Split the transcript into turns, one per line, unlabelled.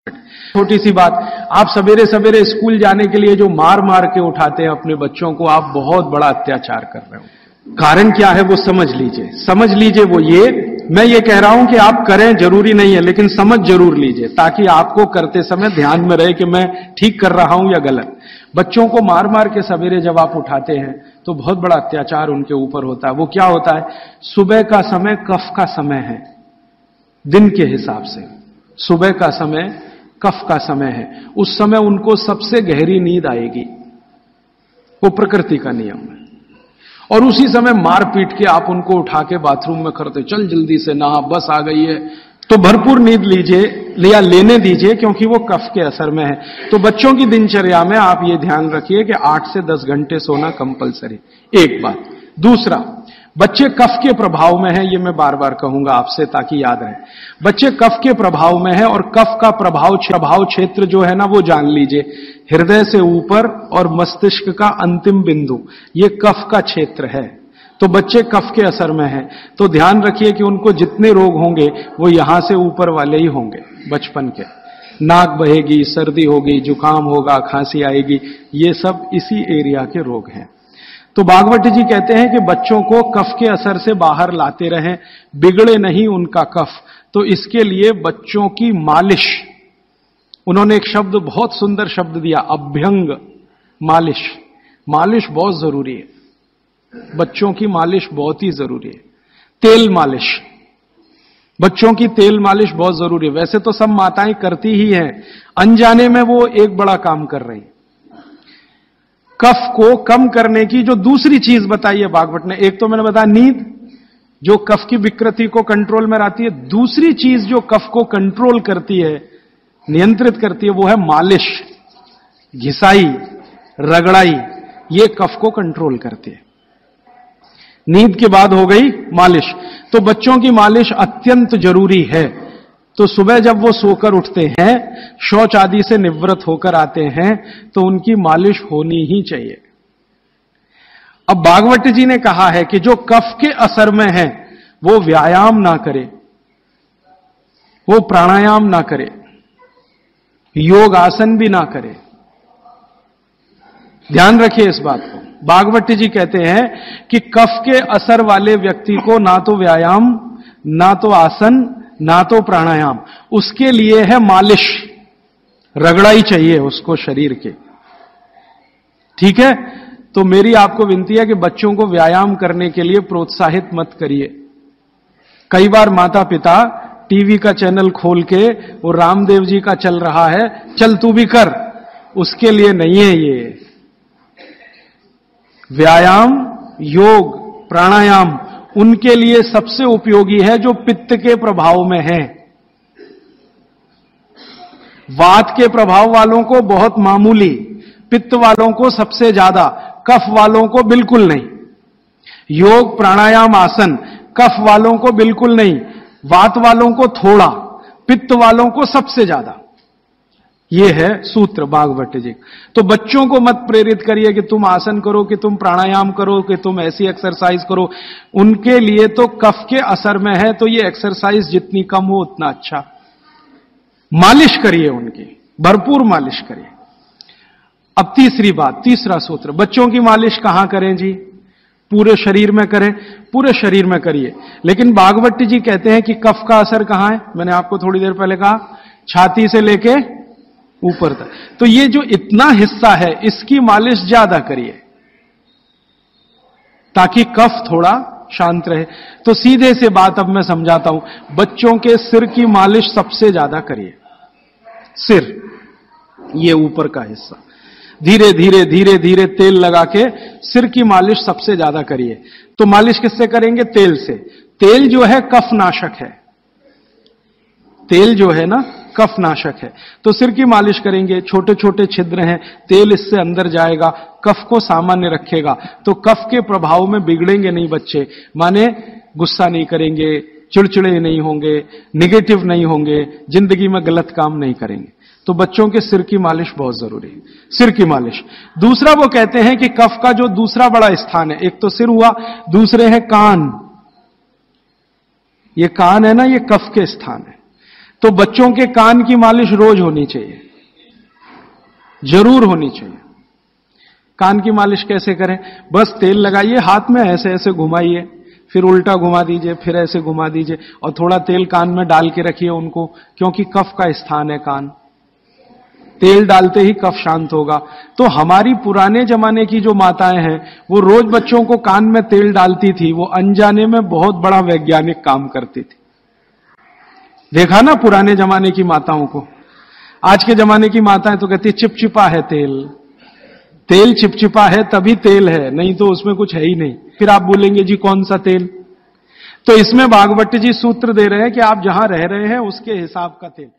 छोटी सी बात, आप सवेरे सवेरे स्कूल जाने के लिए जो मार मार के उठाते हैं अपने बच्चों को, आप बहुत बड़ा अत्याचार कर रहे हो। कारण क्या है वो समझ लीजिए वो ये, मैं ये कह रहा हूं कि आप करें जरूरी नहीं है, लेकिन समझ जरूर लीजिए ताकि आपको करते समय ध्यान में रहे कि मैं ठीक कर रहा हूं या गलत। बच्चों को मार मार के सवेरे जब आप उठाते हैं तो बहुत बड़ा अत्याचार उनके ऊपर होता है। वो क्या होता है, सुबह का समय कफ का समय है, दिन के हिसाब से सुबह का समय कफ का समय है। उस समय उनको सबसे गहरी नींद आएगी, वो प्रकृति का नियम है। और उसी समय मार पीट के आप उनको उठा के बाथरूम में करते, चल जल्दी से नहा, बस आ गई है, तो भरपूर नींद लीजिए या लेने दीजिए, क्योंकि वो कफ के असर में है। तो बच्चों की दिनचर्या में आप ये ध्यान रखिए कि 8 से 10 घंटे सोना कंपलसरी, एक बात। दूसरा, बच्चे कफ के प्रभाव में है, ये मैं बार बार कहूंगा आपसे ताकि याद रहे। बच्चे कफ के प्रभाव में है, और कफ का प्रभाव क्षेत्र जो है ना, वो जान लीजिए, हृदय से ऊपर और मस्तिष्क का अंतिम बिंदु, ये कफ का क्षेत्र है। तो बच्चे कफ के असर में है, तो ध्यान रखिए कि उनको जितने रोग होंगे वो यहां से ऊपर वाले ही होंगे बचपन के। नाक बहेगी, सर्दी होगी, जुकाम होगा, खांसी आएगी, ये सब इसी एरिया के रोग हैं। तो भागवत जी कहते हैं कि बच्चों को कफ के असर से बाहर लाते रहें, बिगड़े नहीं उनका कफ। तो इसके लिए बच्चों की मालिश, उन्होंने एक शब्द, बहुत सुंदर शब्द दिया, अभ्यंग मालिश। मालिश बहुत जरूरी है, बच्चों की मालिश बहुत ही जरूरी है। तेल मालिश, बच्चों की तेल मालिश बहुत जरूरी है। वैसे तो सब माताएं करती ही हैं, अनजाने में वो एक बड़ा काम कर रही हैं। कफ को कम करने की जो दूसरी चीज बताई है भागवत ने, एक तो मैंने बताया नींद, जो कफ की विकृति को कंट्रोल में लाती है। दूसरी चीज जो कफ को कंट्रोल करती है, नियंत्रित करती है, वो है मालिश, घिसाई, रगड़ाई, ये कफ को कंट्रोल करती है। नींद के बाद हो गई मालिश। तो बच्चों की मालिश अत्यंत जरूरी है। तो सुबह जब वो सोकर उठते हैं, शौच आदि से निवृत्त होकर आते हैं, तो उनकी मालिश होनी ही चाहिए। अब भागवत जी ने कहा है कि जो कफ के असर में है वो व्यायाम ना करे, वो प्राणायाम ना करे, योग आसन भी ना करे। ध्यान रखिए इस बात को। भागवत जी कहते हैं कि कफ के असर वाले व्यक्ति को ना तो व्यायाम, ना तो आसन, ना तो प्राणायाम, उसके लिए है मालिश, रगड़ाई चाहिए उसको शरीर के। ठीक है, तो मेरी आपको विनती है कि बच्चों को व्यायाम करने के लिए प्रोत्साहित मत करिए। कई बार माता पिता टीवी का चैनल खोल के वो रामदेव जी का चल रहा है, चल तू भी कर, उसके लिए नहीं है ये। व्यायाम, योग, प्राणायाम उनके लिए सबसे उपयोगी है जो पित्त के प्रभाव में है। वात के प्रभाव वालों को बहुत मामूली, पित्त वालों को सबसे ज्यादा, कफ वालों को बिल्कुल नहीं। योग, प्राणायाम, आसन कफ वालों को बिल्कुल नहीं, वात वालों को थोड़ा, पित्त वालों को सबसे ज्यादा। यह है सूत्र भागवत जी। तो बच्चों को मत प्रेरित करिए कि तुम आसन करो, कि तुम प्राणायाम करो, कि तुम ऐसी एक्सरसाइज करो। उनके लिए तो कफ के असर में है, तो ये एक्सरसाइज जितनी कम हो उतना अच्छा। मालिश करिए उनकी, भरपूर मालिश करिए। अब तीसरी बात, तीसरा सूत्र, बच्चों की मालिश कहां करें जी? पूरे शरीर में करें, पूरे शरीर में करिए। लेकिन भागवत जी कहते हैं कि कफ का असर कहां है? मैंने आपको थोड़ी देर पहले कहा, छाती से लेके ऊपर तक। तो ये जो इतना हिस्सा है, इसकी मालिश ज्यादा करिए ताकि कफ थोड़ा शांत रहे। तो सीधे से बात अब मैं समझाता हूं, बच्चों के सिर की मालिश सबसे ज्यादा करिए। सिर, ये ऊपर का हिस्सा, धीरे धीरे धीरे धीरे तेल लगा के सिर की मालिश सबसे ज्यादा करिए। तो मालिश किससे करेंगे? तेल से। तेल जो है कफ नाशक है, तेल जो है ना कफ नाशक है। तो सिर की मालिश करेंगे, छोटे छोटे छिद्र हैं, तेल इससे अंदर जाएगा, कफ को सामान्य रखेगा। तो कफ के प्रभाव में बिगड़ेंगे नहीं बच्चे, माने गुस्सा नहीं करेंगे, चिड़चिड़े नहीं होंगे, निगेटिव नहीं होंगे, जिंदगी में गलत काम नहीं करेंगे। तो बच्चों के सिर की मालिश बहुत जरूरी है, सिर की मालिश। दूसरा, वो कहते हैं कि कफ का जो दूसरा बड़ा स्थान है, एक तो सिर हुआ, दूसरे है कान। ये कान है ना, ये कफ के स्थान है। तो बच्चों के कान की मालिश रोज होनी चाहिए, जरूर होनी चाहिए। कान की मालिश कैसे करें? बस तेल लगाइए, हाथ में ऐसे ऐसे घुमाइए, फिर उल्टा घुमा दीजिए, फिर ऐसे घुमा दीजिए, और थोड़ा तेल कान में डाल के रखिए उनको, क्योंकि कफ का स्थान है कान। तेल डालते ही कफ शांत होगा। तो हमारी पुराने जमाने की जो माताएं हैं, वो रोज बच्चों को कान में तेल डालती थी, वो अनजाने में बहुत बड़ा वैज्ञानिक काम करती थी। देखा ना पुराने जमाने की माताओं को। आज के जमाने की माताएं तो कहती चिपचिपा है तेल, तेल चिपचिपा है तभी तेल है, नहीं तो उसमें कुछ है ही नहीं। फिर आप बोलेंगे जी कौन सा तेल? तो इसमें भागवत जी सूत्र दे रहे हैं कि आप जहां रह रहे हैं उसके हिसाब का तेल।